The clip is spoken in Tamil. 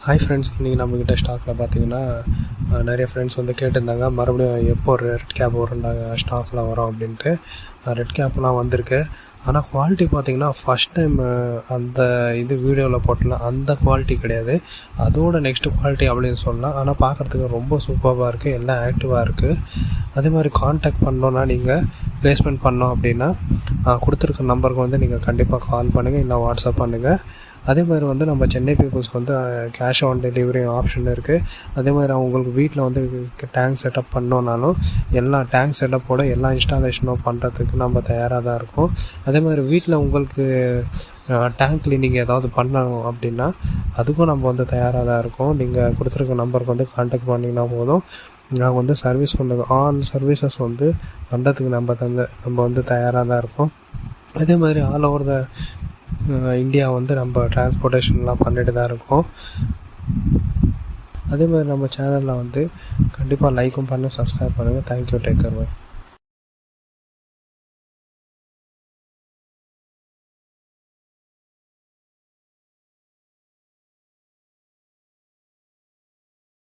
ஹாய் ஃப்ரெண்ட்ஸ், இன்றைக்கி நம்மக்கிட்ட ஸ்டாக்கில் பார்த்தீங்கன்னா நிறைய ஃப்ரெண்ட்ஸ் வந்து கேட்டிருந்தாங்க மறுபடியும் எப்போ ரெட் கேப் வரும் ஸ்டாக்கில் வரும் அப்படின்ட்டு. ரெட் கேப்லாம் வந்திருக்கு. ஆனால் குவாலிட்டி பார்த்திங்கன்னா ஃபஸ்ட் டைம் அந்த வீடியோவில் போட்டலாம் அந்த குவாலிட்டி கிடையாது. அதோட நெக்ஸ்ட்டு குவாலிட்டி அப்படின்னு சொல்லலாம். ஆனால் பார்க்குறதுக்கு ரொம்ப சூப்பராக இருக்குது, எல்லாம் ஆக்டிவாக இருக்குது. அதே மாதிரி காண்டாக்ட் பண்ணோன்னா நீங்கள் ப்ளேஸ்மெண்ட் பண்ணோம் அப்படின்னா கொடுத்துருக்க நம்பருக்கு வந்து நீங்கள் கண்டிப்பாக கால் பண்ணுங்கள், இல்லை வாட்ஸ்அப் பண்ணுங்கள். அதே மாதிரி வந்து நம்ம சென்னை பீப்புள்ஸ்க்கு வந்து கேஷ் ஆன் டெலிவரி ஆப்ஷன் இருக்குது. அதே மாதிரி அவங்களுக்கு வீட்டில் வந்து டேங்க் செட்டப் பண்ணோன்னாலும் எல்லா டேங்க் செட்டப்போட எல்லா இன்ஸ்டாலேஷனும் பண்ணுறதுக்கு நம்ம தயாராக தான் இருக்கோம். அதே மாதிரி வீட்டில் உங்களுக்கு டேங்க் கிளீனிங் ஏதாவது பண்ணணும் அப்படின்னா அதுக்கும் நம்ம வந்து தயாராக தான் இருக்கோம். நீங்கள் கொடுத்துருக்க நம்பருக்கு வந்து கான்டாக்ட் பண்ணிங்கன்னா போதும். நாங்கள் வந்து சர்வீஸ் பண்ணுறது ஆல் சர்வீசஸ் வந்து பண்ணுறதுக்கு நம்ம வந்து தயாராக தான் இருக்கோம். அதே மாதிரி ஆல் ஓவர் த இந்தியா வந்து நம்ம டிரான்ஸ்போர்ட்டேஷன்லாம் பண்ணிட்டு தான் இருக்கோம். அதே மாதிரி நம்ம சேனலில் வந்து கண்டிப்பாக லைக்கும் பண்ணி சப்ஸ்கிரைப் பண்ணுங்கள். Thank you, take care.